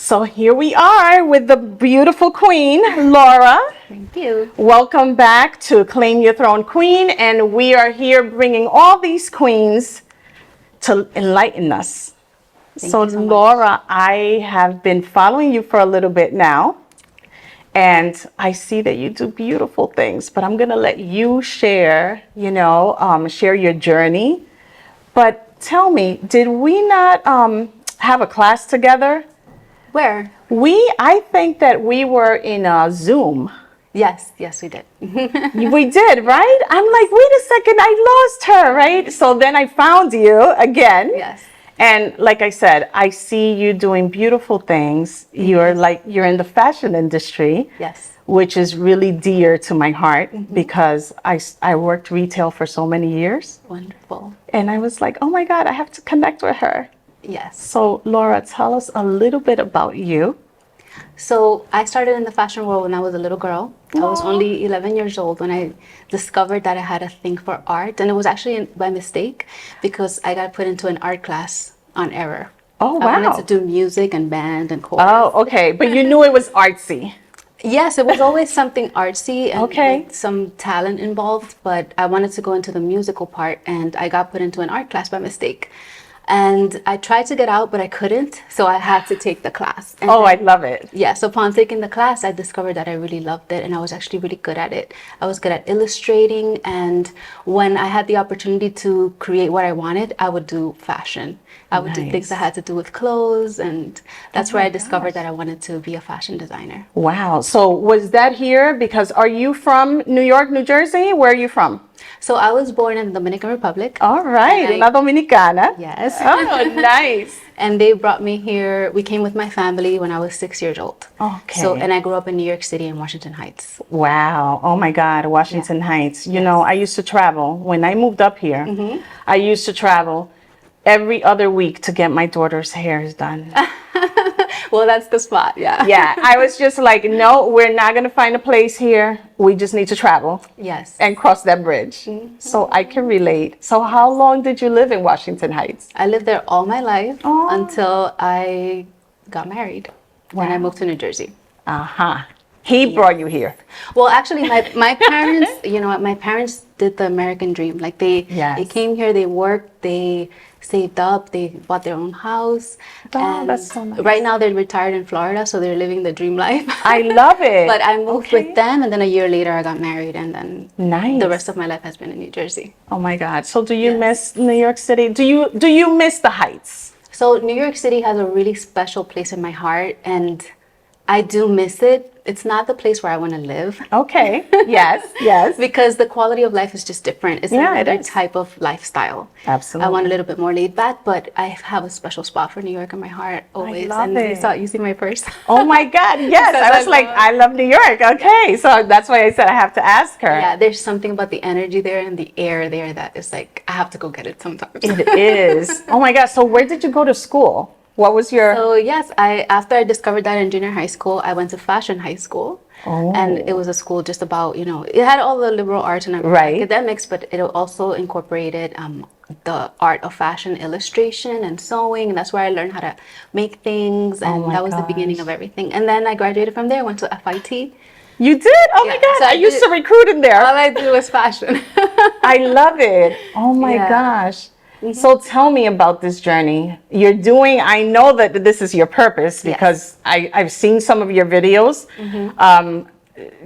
So here we are with the beautiful queen, Laura. Thank you. Welcome back to Claim Your Throne Queen. And we are here bringing all these queens to enlighten us. Thank So you so much. Laura, I have been following you for a little bit now. And I see that you do beautiful things, but I'm going to let you share, share your journey. But tell me, did we not have a class together? Where? I think that we were in a Zoom. Yes, we did. We did, right? I'm like, wait a second, I lost her, right? So then I found you again. Yes. And like I said, I see you doing beautiful things. You're in the fashion industry. Yes. Which is really dear to my heart because I worked retail for so many years. Wonderful. And I was like, oh my God, I have to connect with her. Yes. So Laura, tell us a little bit about you. So I started in the fashion world when I was a little girl. Aww. I was only 11 years old when I discovered that I had a thing for art. And it was actually by mistake because I got put into an art class on error. Oh, wow. I wanted to do music and band and chorus. Oh, okay. But you knew it was artsy. Yes, it was always something artsy and Okay. with some talent involved, but I wanted to go into the musical part and I got put into an art class by mistake. And I tried to get out, but I couldn't, so I had to take the class. And I love it. Yes, upon taking the class, I discovered that I really loved it and I was actually really good at it. I was good at illustrating, and when I had the opportunity to create what I wanted, I would do fashion. I would do things that had to do with clothes, and that's where I discovered that I wanted to be a fashion designer. Wow. So was that here? Because are you from New York, New Jersey? Where are you from? So I was born in the Dominican Republic. All right, La Dominicana. Yes. Oh, nice. And they brought me here. We came with my family when I was 6 years old. Okay. So, and I grew up in New York City and Washington Heights. Wow. Oh my God, Washington Heights. You know, I used to travel. When I moved up here, I used to travel every other week to get my daughter's hair done. Well, that's the spot, yeah. Yeah, I was just like, no, we're not going to find a place here. We just need to travel. Yes. And cross that bridge. So I can relate. So how long did you live in Washington Heights? I lived there all my life until I got married. When I moved to New Jersey. He brought you here. Well, actually, my parents, my parents did the American dream. Like they came here, they worked, they saved up, they bought their own house. Oh, that's so nice. Right now they're retired in Florida, so they're living the dream life. I love it. But I moved with them, and then a year later I got married, and then the rest of my life has been in New Jersey. Oh my God. So do you miss New York City? Do you miss the Heights? So New York City has a really special place in my heart, and I do miss it. It's not the place where I want to live. Okay. Yes. Because the quality of life is just different. It's another type of lifestyle. Absolutely. I want a little bit more laid back, but I have a special spot for New York in my heart always. I love it. You see my purse. Oh my God, yes. I was like, I love New York. Okay. So that's why I said I have to ask her. Yeah, there's something about the energy there and the air there that is like, I have to go get it sometimes. It is. Oh my God. So where did you go to school? What was your... So yes, after I discovered that in junior high school, I went to fashion high school. And it was a school just about, it had all the liberal arts and academics, but it also incorporated the art of fashion illustration and sewing. And that's where I learned how to make things. And that was the beginning of everything. And then I graduated from there, went to FIT. You did? Oh my God. So I used to recruit in there. All I do was fashion. I love it. Oh my gosh. So tell me about this journey you're doing. I know that this is your purpose because I've seen some of your videos.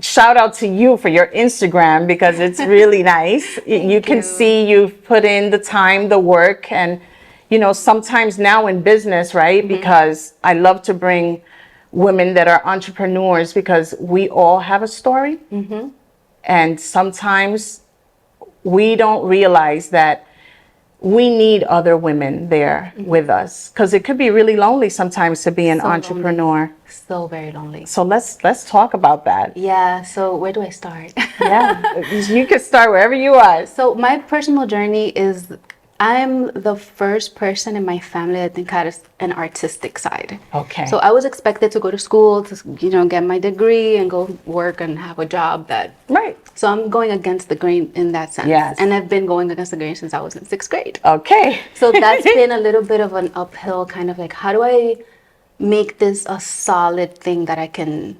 Shout out to you for your Instagram because it's really nice. You can see you've put in the time, the work, and sometimes now in business, right? Because I love to bring women that are entrepreneurs because we all have a story. And sometimes we don't realize that we need other women there with us because it could be really lonely sometimes to be an entrepreneur. Lonely. So very lonely. So let's talk about that. Yeah. So where do I start? You can start wherever you are. So my personal journey is I'm the first person in my family that I think had an artistic side. Okay. So I was expected to go to school to, get my degree and go work and have a job that. Right. So I'm going against the grain in that sense. Yes. And I've been going against the grain since I was in 6th grade. Okay. So that's been a little bit of an uphill kind of like, how do I make this a solid thing that I can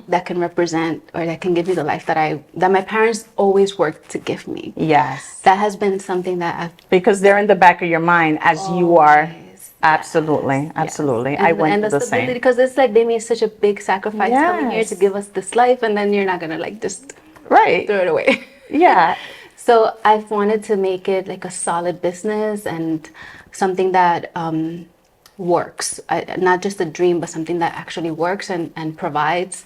that can represent or that can give me the life that my parents always worked to give me. Yes. That has been something that I've Because they're in the back of your mind as you are. always, Absolutely. yes, Absolutely. yes. I And, went and through the the stability, same. because it's like they made such a big sacrifice coming here to Yes. give us this life, and then you're not gonna like just Right. throw it away. Yeah. So I've wanted to make it like a solid business and something that works, not just a dream, but something that actually works and provides.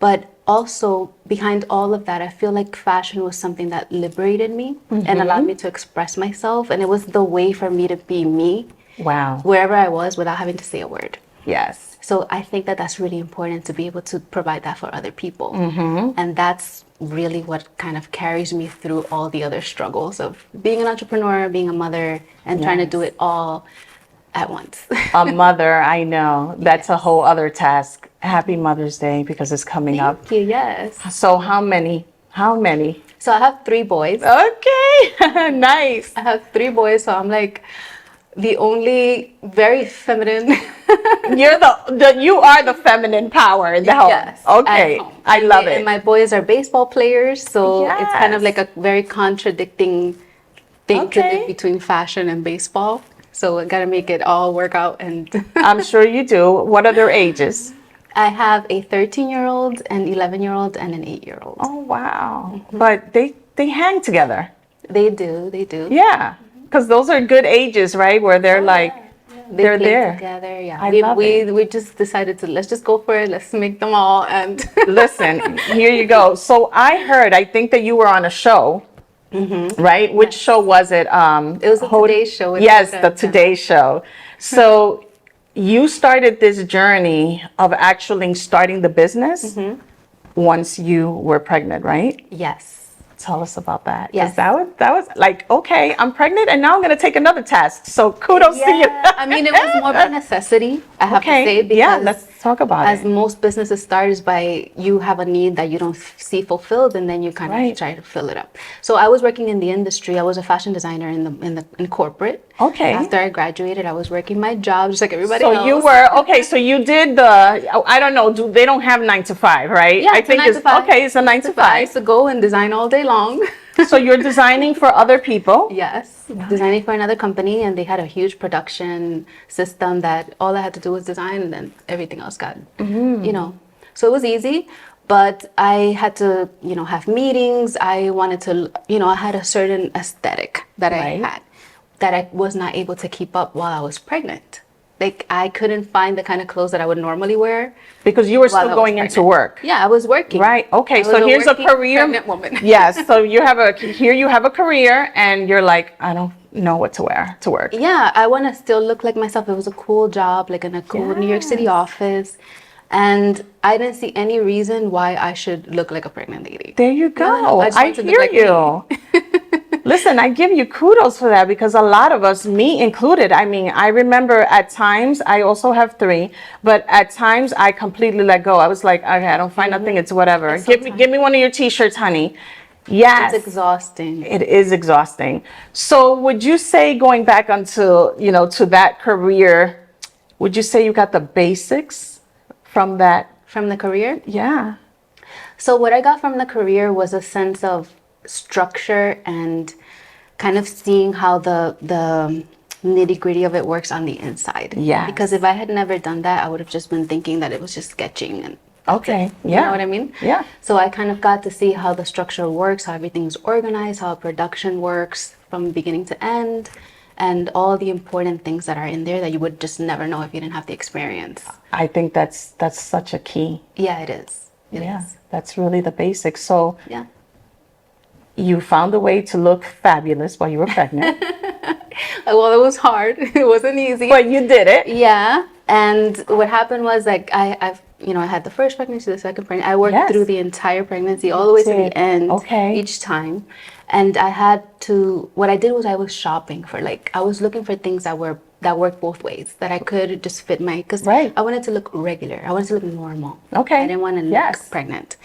But also behind all of that, I feel like fashion was something that liberated me and allowed me to express myself. And it was the way for me to be me Wow. wherever I was without having to say a word. Yes. So I think that that's really important to be able to provide that for other people. And that's really what kind of carries me through all the other struggles of being an entrepreneur, being a mother, and trying to do Yes. it all at once. A mother, I know. That's a whole other task. Happy Mother's Day because it's coming up. Thank you, yes. So how many? How many? So I have 3 boys. Okay. Nice. I have 3 boys, so I'm like the only very feminine. You're you are the feminine power in the home. Yes. Okay. At home. I love And it. my boys are baseball players, so it's kind of Yes. like a very contradicting thing to Okay. live between fashion and baseball. So I gotta make it all work out. And I'm sure you do. What are their ages? I have a 13-year-old, an 11-year-old, and an 8-year-old. Oh wow. But they hang together. They do, they do. Yeah. Because those are good ages, right? Where they're like They they're play there. together. Yeah, I love it. we just decided to let's just go for it. Let's make them all. And Listen, here you go. So I heard, I think that you were on a show, right? Which show was it? it was a Today Show. with Yes, Hoda the and Today Show. So you started this journey of actually starting the business once you were pregnant, right? Yes. Tell us about that. 'Cause Yes. that was like, okay, I'm pregnant and now I'm gonna take another test. So kudos to you. Yeah, I mean, it was more by necessity, I have to say, because yeah, let's talk about as it. most businesses start is by you have a need that you don't see fulfilled, and then you kind Right. of try to fill it up. So I was working in the industry. I was a fashion designer in corporate. Okay. After I graduated, I was working my job just like everybody So else. you were okay. So you did I don't know. They don't have 9 to 5, right? Yeah, I it's a think 9 to 5. okay. It's a 9 to I 5. used to go and design all day long. So you're designing for other people. Yes, designing for another company, and they had a huge production system that all I had to do was design, and then everything else got, So it was easy, but I had to, have meetings. I wanted to, I had a certain aesthetic that I Right. had that I was not able to keep up while I was pregnant. Like I couldn't find the kind of clothes that I would normally wear. Because you were While I still was going into pregnant. work. Yeah, I was working. Right. Okay. I was So here's a working career. pregnant woman. Yes. So you have a career, and you're like, I don't know what to wear to work. Yeah, I want to still look like myself. It was a cool job, like in a cool New York City Yes. office. And I didn't see any reason why I should look like a pregnant lady. There you go. No, I just I wanted to look hear like you. Listen, I give you kudos for that because a lot of us, me included, I mean, I remember at times, I also have 3, but at times I completely let go. I was like, okay, I don't find nothing, it's whatever. It's Give me one of your t-shirts, honey. Yes. It's exhausting. It is exhausting. So would you say going back onto, to that career, would you say you got the basics from that? From the career? Yeah. So what I got from the career was a sense of structure and kind of seeing how the nitty-gritty of it works on the inside. Yes. Because if I had never done that, I would have just been thinking that it was just sketching and Okay. you Yeah. know what I mean? Yeah. So I kind of got to see how the structure works, how everything's organized, how production works from beginning to end, and all the important things that are in there that you would just never know if you didn't have the experience. I think that's such a key. Yeah, it is. It Yeah. is. That's really the basics. So Yeah. you found a way to look fabulous while you were pregnant, Well, it was hard. It wasn't easy. but you did it. Yeah. And what happened was like I had the first pregnancy, the second pregnancy. I worked Yes. through the entire pregnancy all the way to did. the end. Okay. Each time. And I had to what I did was I was shopping for I was looking for things that worked both ways, that I could just fit because Right. I wanted to look regular. I wanted to look normal. Okay. I didn't want to look Yes. pregnant.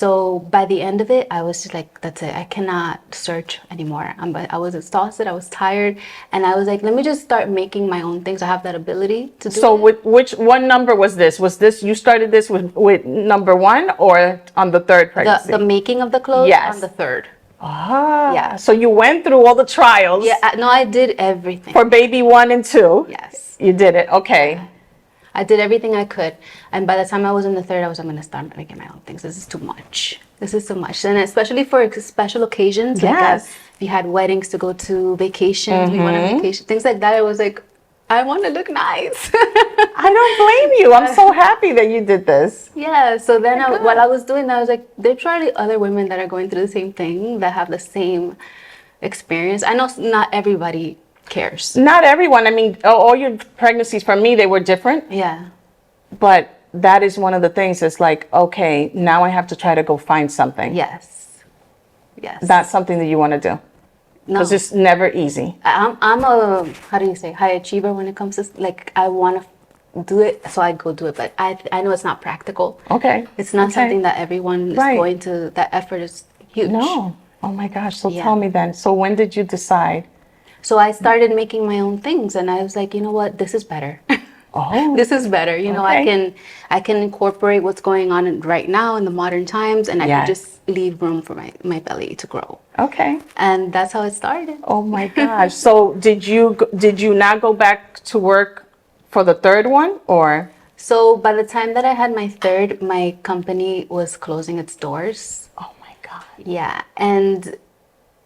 So by the end of it, I was just like, that's it. I cannot search anymore. I was exhausted. I was tired. And I was like, let me just start making my own things. I have that ability to do So it. which one number was this? Was this, you started this with number one or on the third pregnancy? The making of the clothes Yes. on the third. Ah, Yeah. so you went through all the trials. Yeah, no, I did everything. For baby 1 and 2. Yes. You did it. Okay. Yeah. I did everything I could. And by the time I was in the third, I was, I'm going to start making my own things. This is too much. This is too much. And especially for special occasions, like Yes. if you had weddings to go to, vacations, we went on vacation, things like that. I was like, I want to look nice. I don't blame you. I'm so happy that you did this. Yeah. So then while I was doing that, I was like, there's probably other women that are going through the same thing, that have the same experience. I know not everybody cares. Not everyone. I mean, all your pregnancies for me, they were different. Yeah. But that is one of the things. It's like, okay, now I have to try to go find something. Yes. Yes. That's something that you want to do. No. Because it's never easy. I'm a, how do you say, high achiever when it comes to, like, I want to do it, so I go do it. But I know it's not practical. Okay. It's not Okay. something that everyone is going to, that effort is huge. No. Oh my gosh. So Yeah. tell me then. So when did you decide? So I started making my own things, and I was like, you know what, this is better. Oh. This is better. You know, Okay. I can incorporate what's going on right now in the modern times, and I Yes. can just leave room for my belly to grow. Okay. And that's how it started. Oh my gosh. So did you not go back to work for the third one, or? So by the time that I had my third, my company was closing its doors. Oh my God. Yeah, and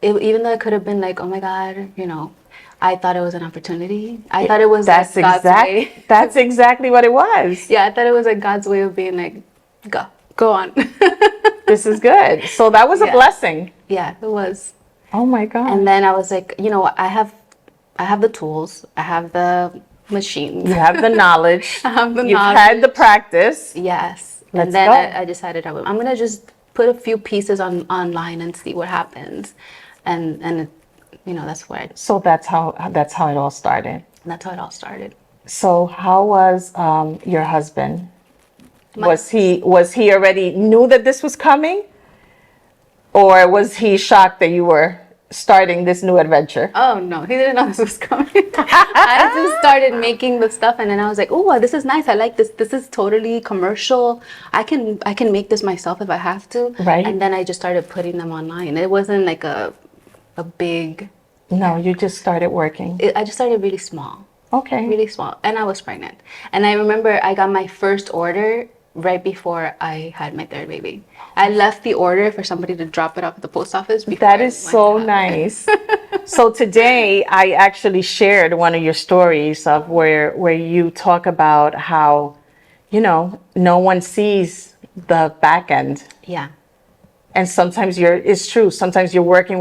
even though it could have been like, oh my God, you know, I thought it was an opportunity. I thought it was That's like God's way. That's exactly what it was. Yeah, I thought it was like God's way of being like, go on. This is good. So that was a Yeah. blessing. Yeah, it was. Oh my God. And then I was like, you know, I have the tools, I have the machines. You have the knowledge. I have the You've knowledge. had the practice. Yes. Let's and then go. I decided I'm gonna just put a few pieces online and see what happens, and you know, that's where So that's how it all started. that's how it all started. So how was your husband? Was he already knew that this was coming? Or was he shocked that you were starting this new adventure? Oh no, he didn't know this was coming. I just started making the stuff, and then I was like, oh, this is nice. I like this. This is totally commercial. I can make this myself if I have to. Right. And then I just started putting them online. It wasn't like a big. No, you just started working. I just started really small. Okay. Really small, and I was pregnant. And I remember I got my first order right before I had my third baby. I left the order for somebody to drop it off at the post office. That is so nice. So today I actually shared one of your stories of where you talk about how, you know, no one sees the back end. Yeah. And sometimes it's true. Sometimes you're working,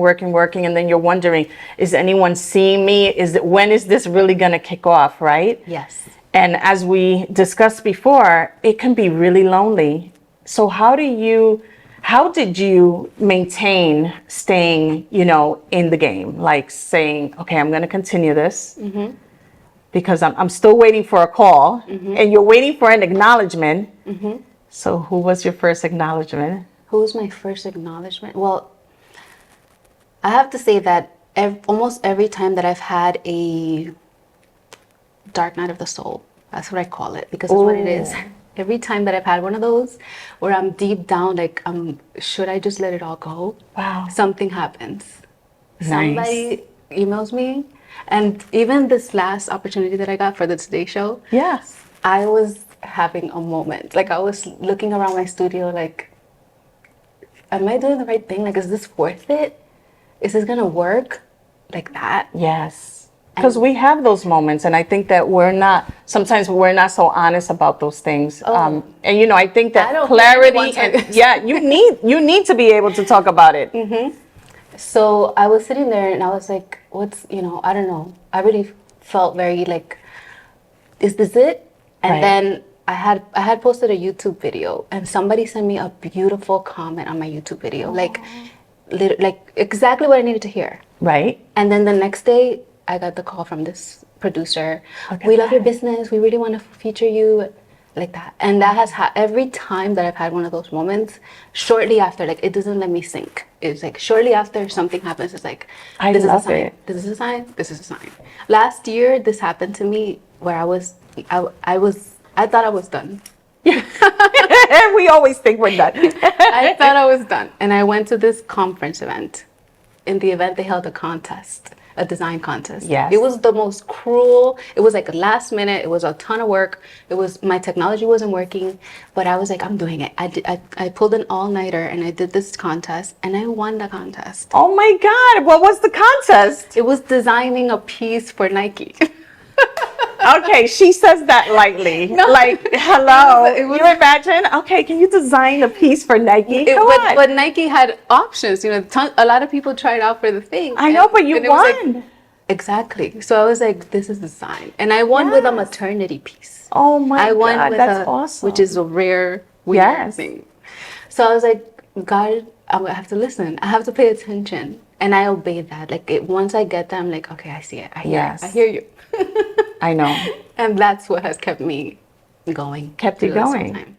and then you're wondering, is anyone seeing me? When is this really going to kick off, right? Yes. And as we discussed before, it can be really lonely. So how did you maintain staying, you know, in the game? Like saying, okay, I'm going to continue this because I'm still waiting for a call, and you're waiting for an acknowledgement. So who was your first acknowledgement? Who was my first acknowledgement? Well, I have to say that almost every time that I've had a dark night of the soul, that's what I call it, because that's what it is. Every time that I've had one of those where I'm deep down, like, should I just let it all go? Wow. Something happens. Nice. Somebody emails me. And even this last opportunity that I got for the Today Show, Yes. I was having a moment. Like, I was looking around my studio like, am I doing the right thing? Like, is this worth it? Is this gonna work? Like that? Yes. Because we have those moments, and I think that sometimes we're not so honest about those things. And you know, I think that clarity and you need to be able to talk about it. So I was sitting there and I was like, I don't know. I really felt very like, is this it? And then I had posted a YouTube video, and somebody sent me a beautiful comment on my YouTube video, like exactly what I needed to hear. Right. And then the next day, I got the call from this producer. We love your business. We really want to feature you. like that. And that has every time that I've had one of those moments, shortly after, like, it doesn't let me sink. It's like shortly after something happens, it's like, I this is a love sign. it. This is a sign. This is a sign. Last year, this happened to me where I thought I was done. We always think we're done. I thought I was done. And I went to this conference event. In the event, they held a contest, a design contest. Yes. It was the most cruel. It was like last minute. It was a ton of work. My technology wasn't working, but I was like, I'm doing it. I pulled an all-nighter and I did this contest and I won the contest. Oh my God, what was the contest? It was designing a piece for Nike. Okay, she says that lightly. No. Like, hello. It was- you imagine? Okay, can you design a piece for Nike? Come on. But Nike had options. A lot of people tried out for the thing. I know, but you and it was like, won. exactly. So I was like, this is the sign. And I won with a maternity piece. Oh my I won God, with that's awesome. which is a rare, weird thing. So I was like, God, I have to listen. I have to pay attention. And I obeyed that. Like, once I get that, I'm like, okay, I see it. I hear you. I know. And that's what has kept me going. Kept you through this whole going. time.